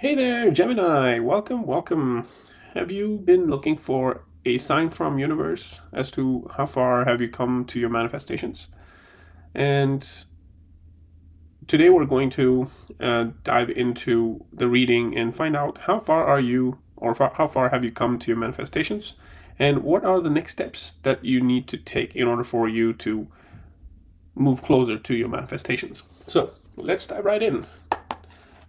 Hey there, Gemini. Welcome, welcome. Have you been looking for a sign from universe as to how far have you come to your manifestations? And today we're going to dive into the reading and find out how far are you or how far have you come to your manifestations and what are the next steps that you need to take in order for you to move closer to your manifestations. So let's dive right in.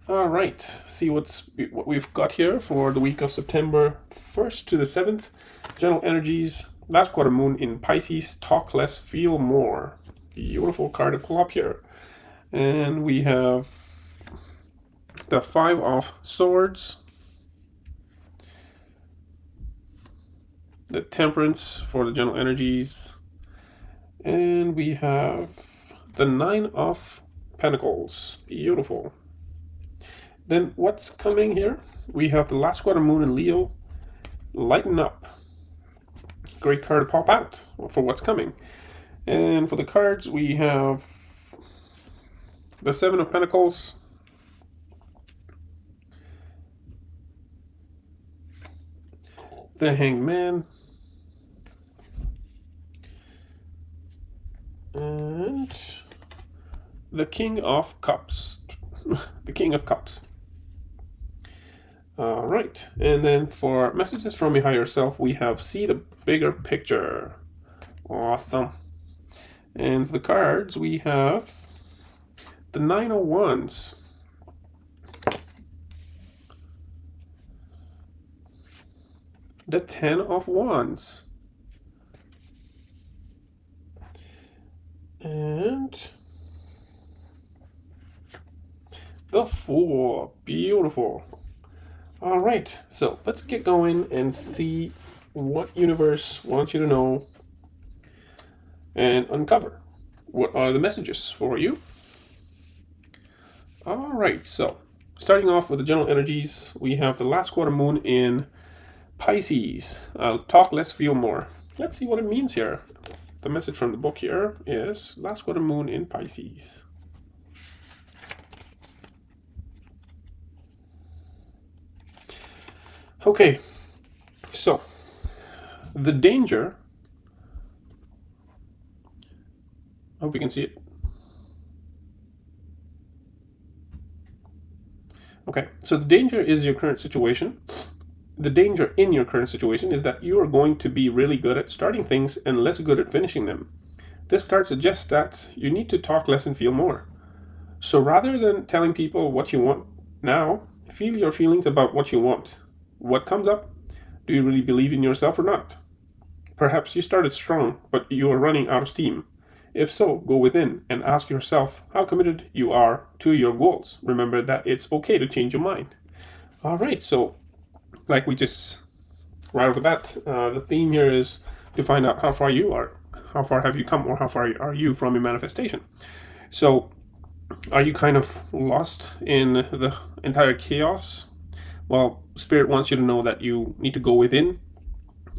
All right, see what we've got here for the week of September 1st to the 7th. General energies, last quarter moon in Pisces, talk less, feel more. Beautiful card to pull up here. And we have the Five of Swords, the Temperance for the general energies, and we have the Nine of Pentacles. Beautiful. Then what's coming here? We have the last quarter moon in Leo. Lighten up. Great card to pop out for what's coming. And for the cards, we have the Seven of Pentacles, the Hanged Man, and the King of Cups. The King of Cups. All right, and then for messages from your higher self, we have see the bigger picture. Awesome. And for the cards, we have the Nine of Wands, the Ten of Wands, and the Fool. Beautiful. All right, so let's get going and see what universe wants you to know and uncover what are the messages for you. All right, so starting off with the general energies, we have the last quarter moon in Pisces. Talk less, feel more. Let's see what it means here. The message from the book here is last quarter moon in Pisces. Okay, so the danger, I hope you can see it. Okay, so the danger is your current situation. The danger in your current situation is that you are going to be really good at starting things and less good at finishing them. This card suggests that you need to talk less and feel more. So rather than telling people what you want now, feel your feelings about what you want. What comes up? Do you really believe in yourself or not? Perhaps you started strong, but you are running out of steam. If so, go within and ask yourself how committed you are to your goals. Remember that it's okay to change your mind. All right, so like we just right off the bat, the theme here is to find out how far you are, how far have you come, or how far are you from your manifestation. So, are you kind of lost in the entire chaos? Well, Spirit wants you to know that you need to go within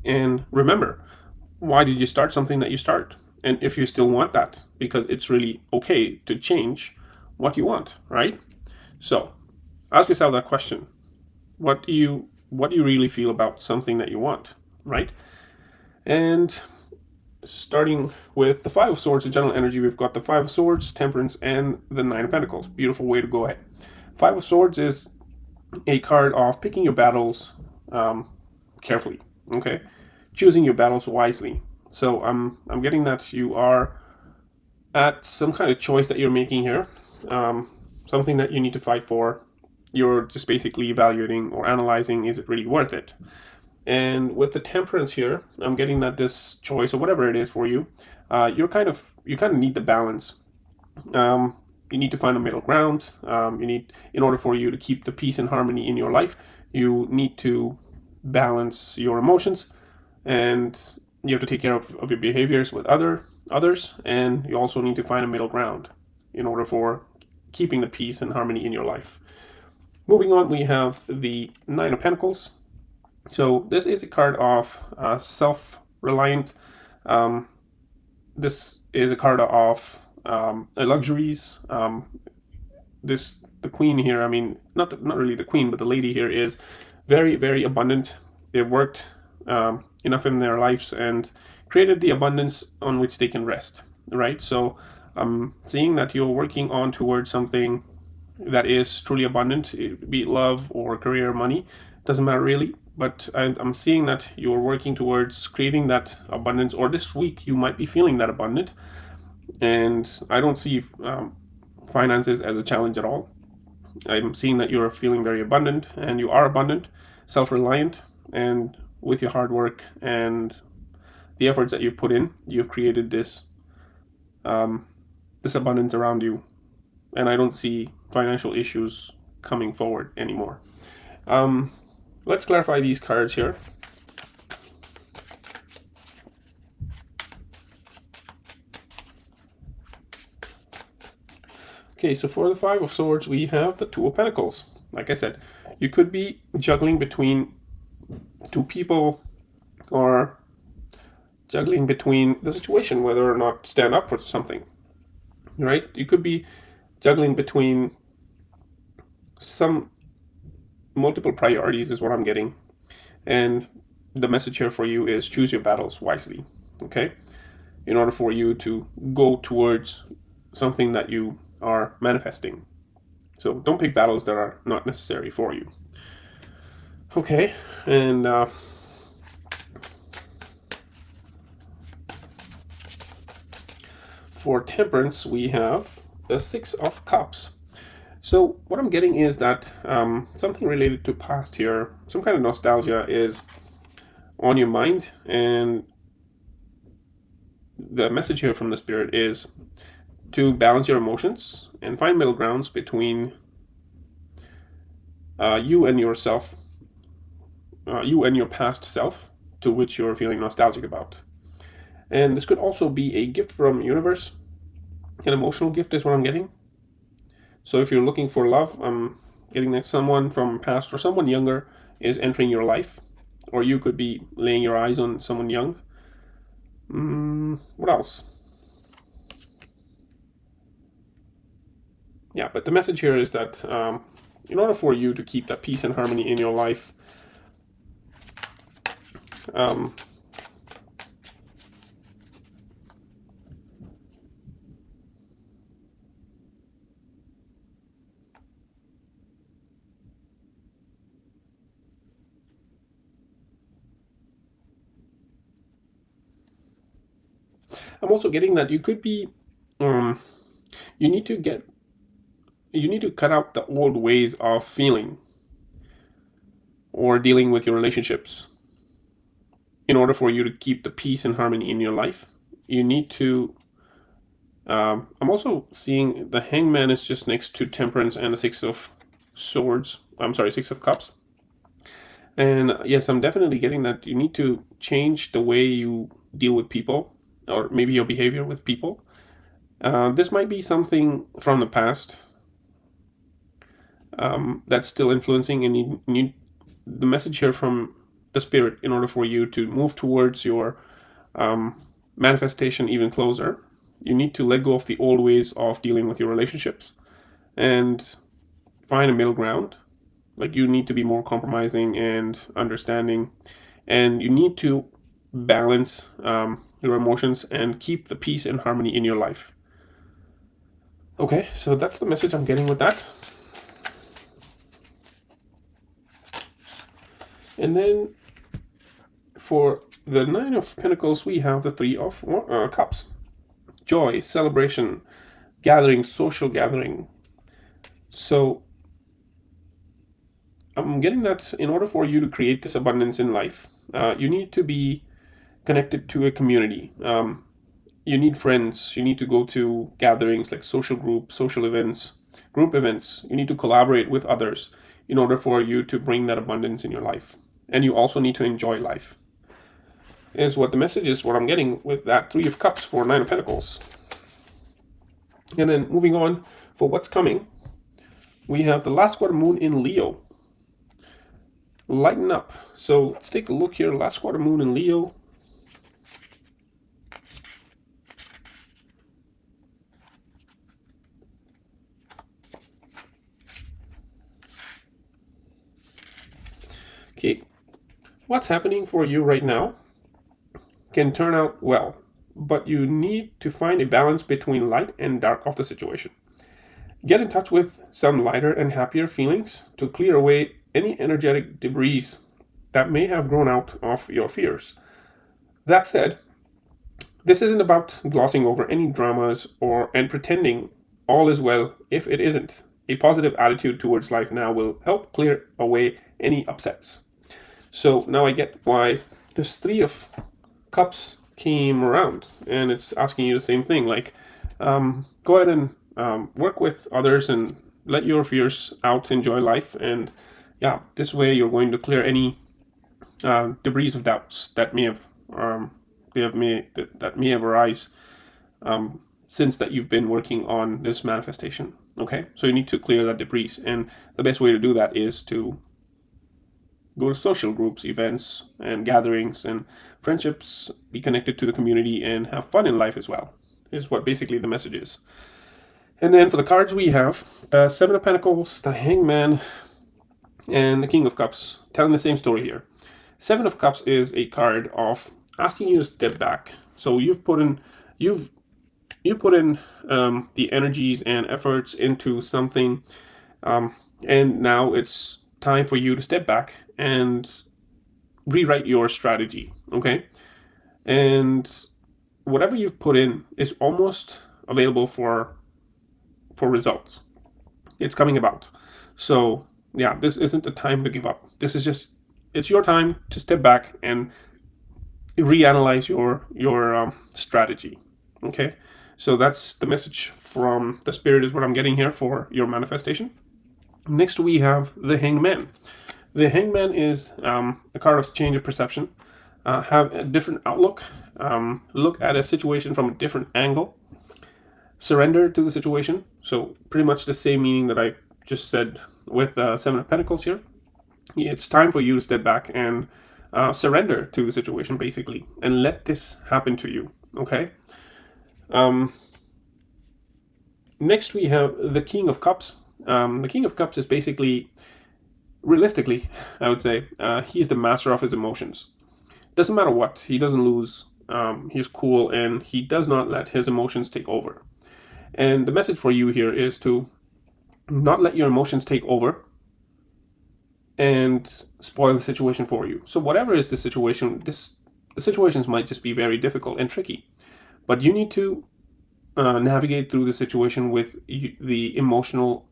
and remember, why did you start something that you start? And if you still want that, because it's really okay to change what you want, right? So ask yourself that question. What do you really feel about something that you want, right? And starting with the Five of Swords, the general energy, we've got the Five of Swords, Temperance, and the Nine of Pentacles. Beautiful way to go ahead. Five of Swords is a card of picking your battles carefully, okay? Choosing your battles wisely. So I'm getting that you are at some kind of choice that you're making here, something that you need to fight for. You're just basically evaluating or analyzing, is it really worth it? And with the Temperance here, I'm getting that this choice or whatever it is for you, you kind of need the balance. You need to find a middle ground. In order for you to keep the peace and harmony in your life, you need to balance your emotions, and you have to take care of your behaviors with others, and you also need to find a middle ground in order for keeping the peace and harmony in your life. Moving on, we have the Nine of Pentacles. So this is a card of self-reliant. This is a card of luxuries. The the queen here, I mean, not really the queen, but the lady here is very, very abundant. They've worked enough in their lives and created the abundance on which they can rest, right? So I'm seeing that you're working on towards something that is truly abundant, be it love or career or money, doesn't matter really. But I'm seeing that you're working towards creating that abundance, or this week you might be feeling that abundant. And I don't see finances as a challenge at all. I'm seeing that you're feeling very abundant, and you are abundant, self-reliant, and with your hard work and the efforts that you've put in, you've created this this abundance around you. And I don't see financial issues coming forward anymore. Let's clarify these cards here. Okay, so for the Five of Swords, we have the Two of Pentacles. Like I said, you could be juggling between two people, or juggling between the situation, whether or not to stand up for something, right? You could be juggling between some multiple priorities is what I'm getting. And the message here for you is choose your battles wisely, okay? In order for you to go towards something that you are manifesting. So don't pick battles that are not necessary for you. Okay, and for Temperance, we have the Six of Cups. So what I'm getting is that something related to past here, some kind of nostalgia is on your mind, and the message here from the Spirit is to balance your emotions and find middle grounds between you and yourself, you and your past self, to which you're feeling nostalgic about. And this could also be a gift from universe, an emotional gift is what I'm getting. So if you're looking for love, I'm getting that someone from past or someone younger is entering your life, or you could be laying your eyes on someone young. What else? Yeah, but the message here is that in order for you to keep that peace and harmony in your life, I'm also getting that you could be, you need to cut out the old ways of feeling or dealing with your relationships in order for you to keep the peace and harmony in your life. You need to, I'm also seeing the Hangman is just next to Temperance and the Six of Swords. I'm sorry, Six of Cups. And yes, I'm definitely getting that you need to change the way you deal with people, or maybe your behavior with people. This might be something from the past that's still influencing, and you need the message here from the Spirit in order for you to move towards your manifestation even closer. You need to let go of the old ways of dealing with your relationships and find a middle ground. Like, you need to be more compromising and understanding, and you need to balance your emotions and keep the peace and harmony in your life. Okay, so that's the message I'm getting with that. And then for the Nine of Pentacles, we have the Three of Cups. Joy, celebration, gathering, social gathering. So I'm getting that in order for you to create this abundance in life, you need to be connected to a community. You need friends. You need to go to gatherings like social group, social events, group events. You need to collaborate with others in order for you to bring that abundance in your life. And you also need to enjoy life. Is what the message is, what I'm getting with that Three of Cups for Nine of Pentacles. And then moving on for what's coming, we have the last quarter moon in Leo. Lighten up. So let's take a look here. Last quarter moon in Leo. Okay, what's happening for you right now can turn out well, but you need to find a balance between light and dark of the situation. Get in touch with some lighter and happier feelings to clear away any energetic debris that may have grown out of your fears. That said, this isn't about glossing over any dramas or and pretending all is well if it isn't. A positive attitude towards life now will help clear away any upsets. So now I get why this 3 of Cups came around, and it's asking you the same thing. Like, go ahead and work with others and let your fears out, enjoy life, and yeah, this way you're going to clear any debris of doubts that may have that may have arise since that you've been working on this manifestation. Okay, so you need to clear that debris, and the best way to do that is to go to social groups, events, and gatherings and friendships, be connected to the community, and have fun in life as well, is what basically the message is. And then for the cards we have the Seven of Pentacles, the Hangman, and the King of Cups, telling the same story here. Seven of Cups is a card of asking you to step back. So you put in the energies and efforts into something, and now it's time for you to step back and rewrite your strategy. Okay, and whatever you've put in is almost available for results. It's coming about. So yeah, this isn't the time to give up. This is just, it's your time to step back and reanalyze your strategy. Okay, so that's the message from the spirit, is what I'm getting here for your manifestation. Next we have the Hangman. The Hangman is a card of change of perception. Have a different outlook. Look at a situation from a different angle. Surrender to the situation. So pretty much the same meaning that I just said with Seven of Pentacles here. It's time for you to step back and surrender to the situation, basically, and let this happen to you. Okay. Next we have the King of Cups. The King of Cups is basically, realistically, I would say, he's the master of his emotions. Doesn't matter what, he doesn't lose. He's cool, and he does not let his emotions take over. And the message for you here is to not let your emotions take over and spoil the situation for you. So whatever is the situation, the situations might just be very difficult and tricky, but you need to navigate through the situation with the emotional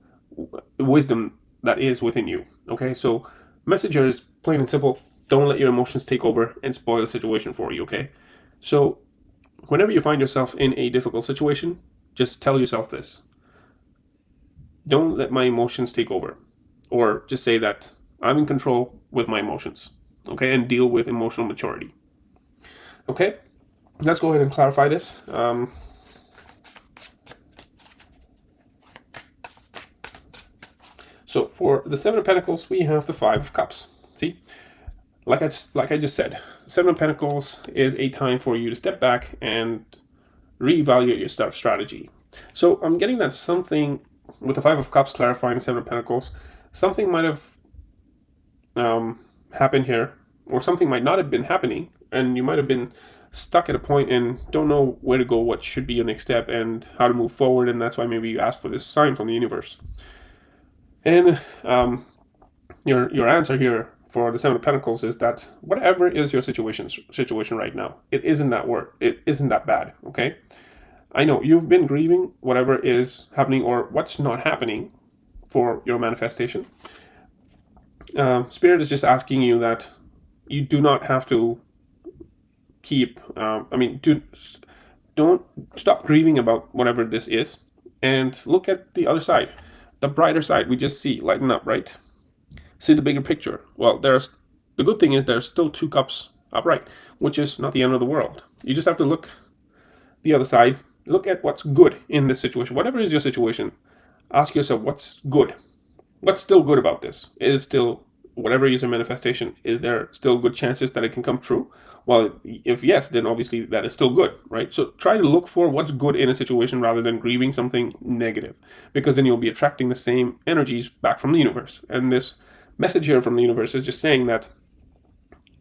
wisdom that is within you. Okay, so message here is plain and simple: don't let your emotions take over and spoil the situation for you. Okay, so whenever you find yourself in a difficult situation, just tell yourself this: don't let my emotions take over, or just say that I'm in control with my emotions. Okay, and deal with emotional maturity. Okay, let's go ahead and clarify this. So for the Seven of Pentacles, we have the Five of Cups. See, like I just said, Seven of Pentacles is a time for you to step back and reevaluate your strategy. So I'm getting that something with the Five of Cups clarifying Seven of Pentacles, something might have happened here, or something might not have been happening, and you might have been stuck at a point and don't know where to go, what should be your next step, and how to move forward, and that's why maybe you asked for this sign from the universe. And your answer here for the Seven of Pentacles is that whatever is your situation right now, it isn't that bad. Okay, I know you've been grieving whatever is happening or what's not happening for your manifestation. Spirit is just asking you that you do not have to keep. Don't stop grieving about whatever this is, and look at the other side. The brighter side, we just see lighten up, right? See the bigger picture. Well, the good thing is there's still 2 cups upright, which is not the end of the world. You just have to look the other side. Look at what's good in this situation. Whatever is your situation, ask yourself what's good. What's still good about this? Is still, whatever is your manifestation, is there still good chances that it can come true? Well, if yes, then obviously that is still good, right? So try to look for what's good in a situation rather than grieving something negative, because then you'll be attracting the same energies back from the universe. And this message here from the universe is just saying that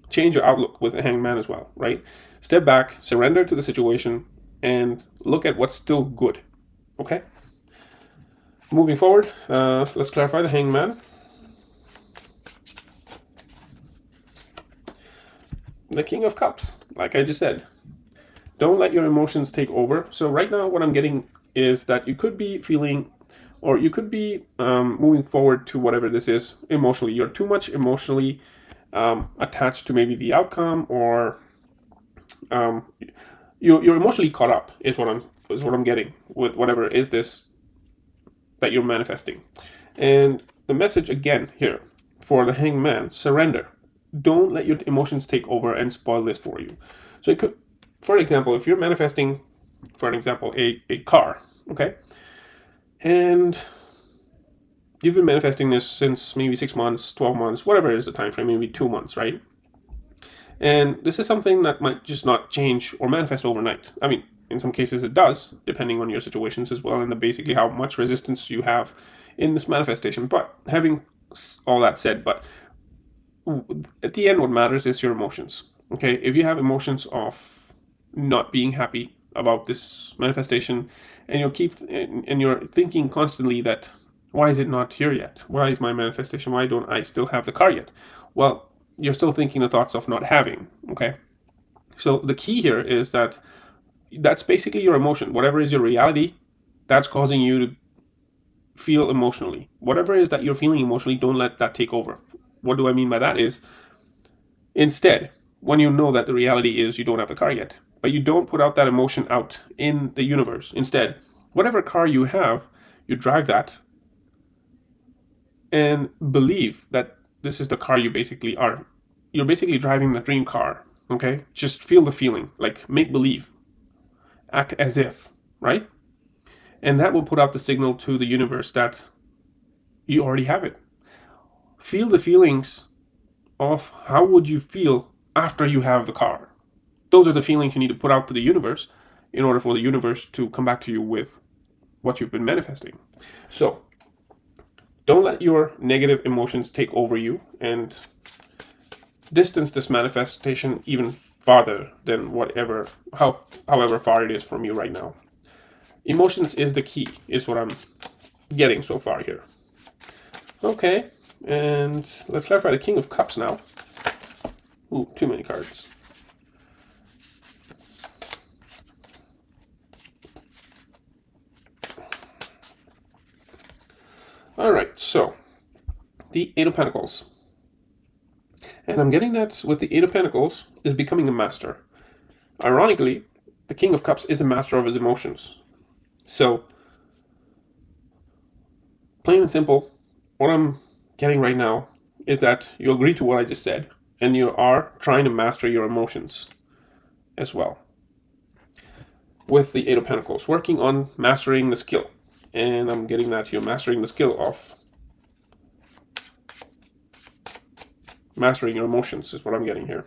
change your outlook with the Hanged Man as well, right? Step back, surrender to the situation, and look at what's still good, okay? Moving forward, let's clarify the Hanged Man. The King of Cups, like I just said. Don't let your emotions take over. So right now what I'm getting is that you could be feeling, or you could be moving forward to whatever this is emotionally. You're too much emotionally attached to maybe the outcome, or you're emotionally caught up is what I'm getting with whatever is this that you're manifesting. And the message again here for the Hanged Man: surrender. Don't let your emotions take over and spoil this for you. So it could, for example, if you're manifesting, for an example, a car, okay, and you've been manifesting this since maybe 6 months, 12 months, whatever is the time frame, maybe 2 months, right? And this is something that might just not change or manifest overnight. I mean, in some cases it does, depending on your situations as well, and basically how much resistance you have in this manifestation. But having all that said, but at the end, what matters is your emotions. Okay, if you have emotions of not being happy about this manifestation, and you're thinking constantly that why is it not here yet? Why is my manifestation? Why don't I still have the car yet? Well, you're still thinking the thoughts of not having. Okay, so the key here is that that's basically your emotion. Whatever is your reality, that's causing you to feel emotionally. Whatever it is that you're feeling emotionally, don't let that take over. What do I mean by that is, instead, when you know that the reality is you don't have the car yet, but you don't put out that emotion out in the universe. Instead, whatever car you have, you drive that and believe that this is the car you basically are. You're basically driving the dream car, okay? Just feel the feeling, like make believe. Act as if, right? And that will put out the signal to the universe that you already have it. Feel the feelings of how would you feel after you have the car. Those are the feelings you need to put out to the universe in order for the universe to come back to you with what you've been manifesting. So don't let your negative emotions take over you and distance this manifestation even farther than however far it is from you right now. Emotions is the key, is what I'm getting so far here. Okay, and let's clarify the King of Cups now. Ooh, too many cards. Alright, so the Eight of Pentacles. And I'm getting that with the Eight of Pentacles is becoming a master. Ironically, the King of Cups is a master of his emotions. So, plain and simple, what I'm getting right now is that you agree to what I just said, and you are trying to master your emotions as well. With the Eight of Pentacles, working on mastering the skill. And I'm getting that you're mastering the skill of mastering your emotions is what I'm getting here.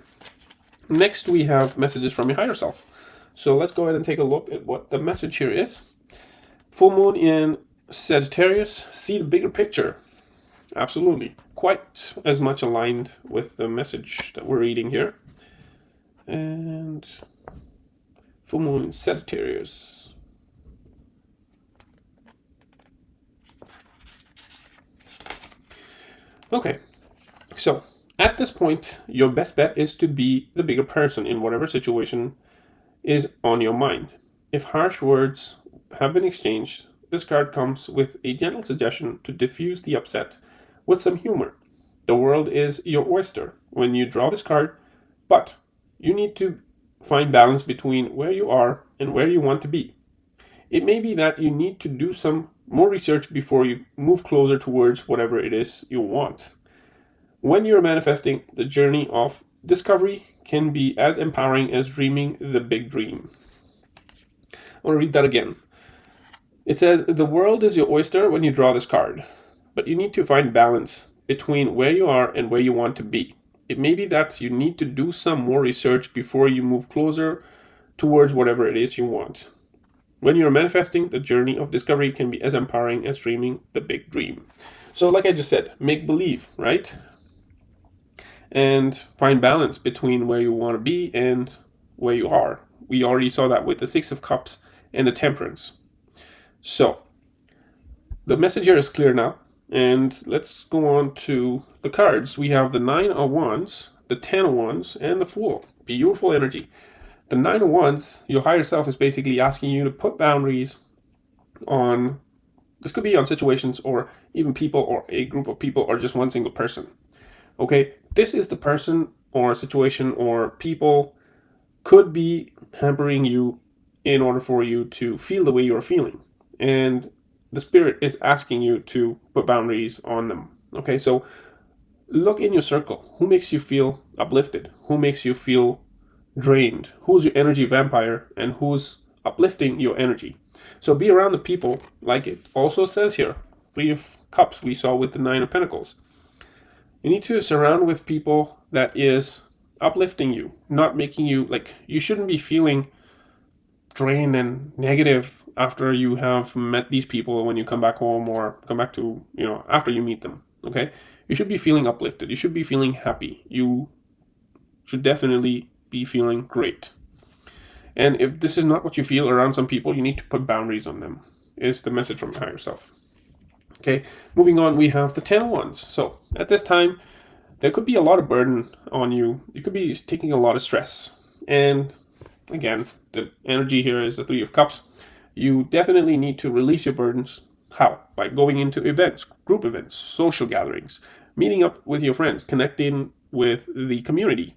Next, we have messages from your higher self. So let's go ahead and take a look at what the message here is. Full moon in Sagittarius, see the bigger picture. Absolutely. Quite as much aligned with the message that we're reading here. And full moon in Sagittarius. Okay, so at this point, your best bet is to be the bigger person in whatever situation is on your mind. If harsh words have been exchanged, this card comes with a gentle suggestion to diffuse the upset with some humor. The world is your oyster when you draw this card, but you need to find balance between where you are and where you want to be. It may be that you need to do some more research before you move closer towards whatever it is you want. When you're manifesting, the journey of discovery can be as empowering as dreaming the big dream. I want to read that again. It says, the world is your oyster when you draw this card, but you need to find balance between where you are and where you want to be. It may be that you need to do some more research before you move closer towards whatever it is you want. When you're manifesting, the journey of discovery can be as empowering as dreaming the big dream. So like I just said, make believe, right? And find balance between where you want to be and where you are. We already saw that with the Six of Cups and the Temperance. So the message here is clear now. And let's go on to the cards. We have the Nine of Wands, the Ten of Wands, and the Fool. Beautiful energy. The Nine of Wands, your higher self is basically asking you to put boundaries on, this could be on situations or even people or a group of people or just one single person. Okay, this is the person or situation or people could be hampering you in order for you to feel the way you're feeling. And the spirit is asking you to put boundaries on them. Okay, so look in your circle. Who makes you feel uplifted? Who makes you feel drained? Who's your energy vampire and who's uplifting your energy? So be around the people, like it also says here, Three of Cups we saw with the Nine of Pentacles. You need to surround with people that is uplifting you, not making you, like, you shouldn't be feeling drained and negative after you have met these people when you come back home or come back to, after you meet them. Okay, you should be feeling uplifted. You should be feeling happy. You should definitely be feeling great. And if this is not what you feel around some people, you need to put boundaries on them, is the message from higher self. Okay, moving on, we have the Ten of Wands. So at this time, there could be a lot of burden on you. You could be taking a lot of stress. And again, the energy here is the Three of Cups. You definitely need to release your burdens. How? By going into events, group events, social gatherings, meeting up with your friends, connecting with the community,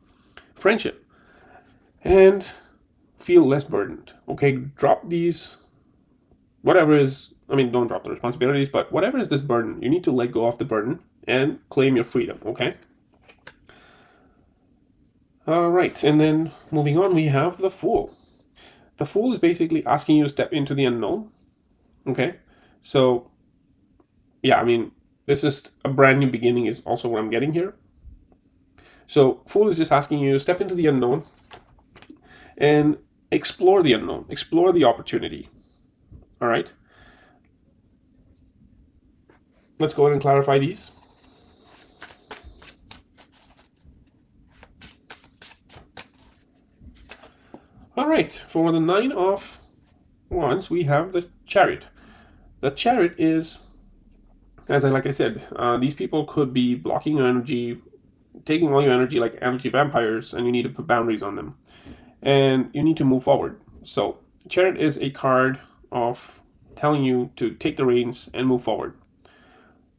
friendship, and feel less burdened. Okay, drop these, whatever is, don't drop the responsibilities, but whatever is this burden, you need to let go of the burden and claim your freedom, okay? All right, and then moving on, we have the Fool. The Fool is basically asking you to step into the unknown, okay? So, yeah, this is a brand new beginning is also what I'm getting here. So, Fool is just asking you to step into the unknown and explore the unknown, explore the opportunity, all right? Let's go ahead and clarify these. All right, for the Nine of Wands, we have the Chariot. The Chariot is, like I said, these people could be blocking your energy, taking all your energy like energy vampires, and you need to put boundaries on them. And you need to move forward. So, Chariot is a card of telling you to take the reins and move forward.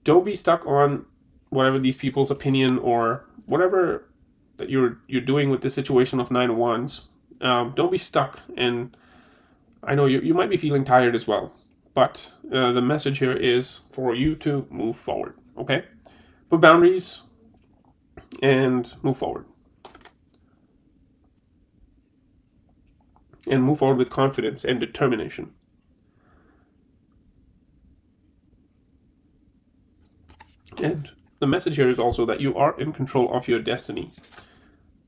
Don't be stuck on whatever these people's opinion or whatever that you're doing with the situation of Nine of Wands. Don't be stuck. And I know you might be feeling tired as well, but the message here is for you to move forward. Okay, put boundaries and move forward. And move forward with confidence and determination. And the message here is also that you are in control of your destiny.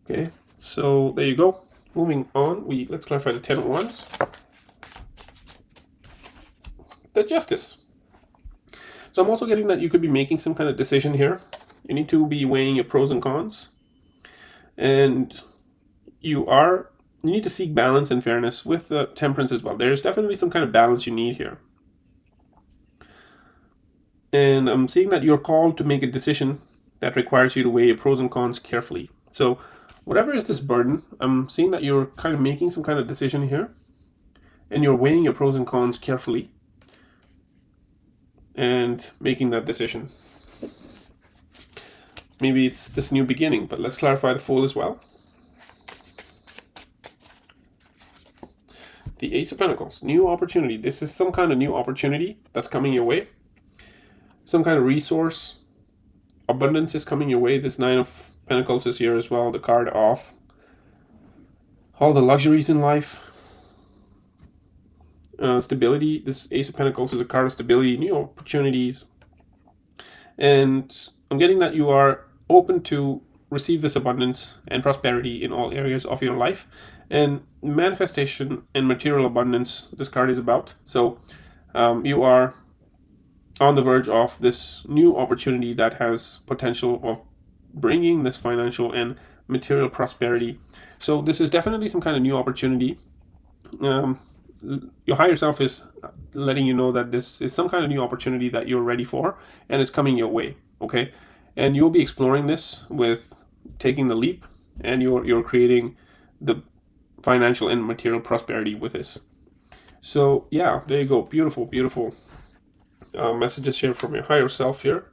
Okay, so there you go. Moving on, let's clarify the Ten of Wands. The Justice. So I'm also getting that you could be making some kind of decision here. You need to be weighing your pros and cons. And you need to seek balance and fairness with the Temperance as well. There's definitely some kind of balance you need here. And I'm seeing that you're called to make a decision that requires you to weigh your pros and cons carefully. So whatever is this burden, I'm seeing that you're kind of making some kind of decision here. And you're weighing your pros and cons carefully. And making that decision. Maybe it's this new beginning, but let's clarify the Fool as well. The Ace of Pentacles, new opportunity. This is some kind of new opportunity that's coming your way. Some kind of resource, abundance is coming your way. This Nine of Pentacles is here as well, the card of all the luxuries in life. Stability, this Ace of Pentacles is a card of stability, new opportunities. And I'm getting that you are open to receive this abundance and prosperity in all areas of your life. And manifestation and material abundance, this card is about. So you are on the verge of this new opportunity that has potential of bringing this financial and material prosperity. So this is definitely some kind of new opportunity. Your higher self is letting you know that this is some kind of new opportunity that you're ready for, and it's coming your way. Okay, and you'll be exploring this with taking the leap, and you're creating the financial and material prosperity with this. So yeah, there you go. Beautiful, beautiful messages here from your higher self here.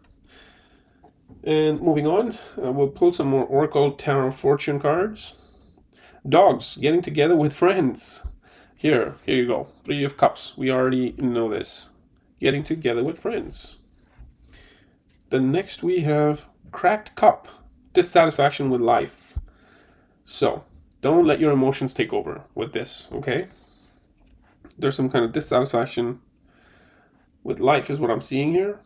And moving on, we'll pull some more Oracle Tarot Fortune cards. Dogs getting together with friends. Here you go. 3 of Cups. We already know this. Getting together with friends. The next we have Cracked Cup. Dissatisfaction with life. So, don't let your emotions take over with this, okay? There's some kind of dissatisfaction with life is what I'm seeing here.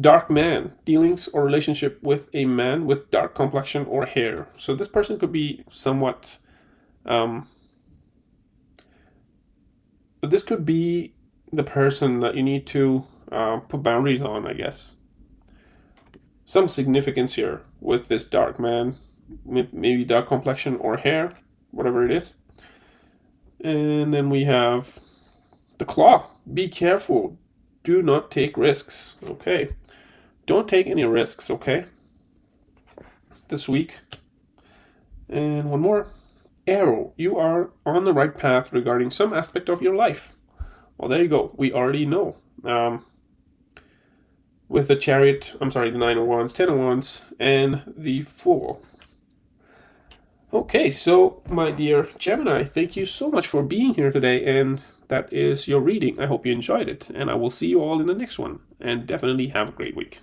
Dark man, dealings or relationship with a man with dark complexion or hair. So this person could be somewhat, but this could be the person that you need to put boundaries on, I guess. Some significance here with this dark man, maybe dark complexion or hair, whatever it is. And then we have the Claw. Be careful. Do not take risks. Okay. Don't take any risks, okay? This week. And one more. Arrow. You are on the right path regarding some aspect of your life. Well, there you go. We already know. With the Chariot, the 9 of Wands, 10 of Wands, and the Fool. Okay, so my dear Gemini, thank you so much for being here today, and that is your reading. I hope you enjoyed it, and I will see you all in the next one, and definitely have a great week.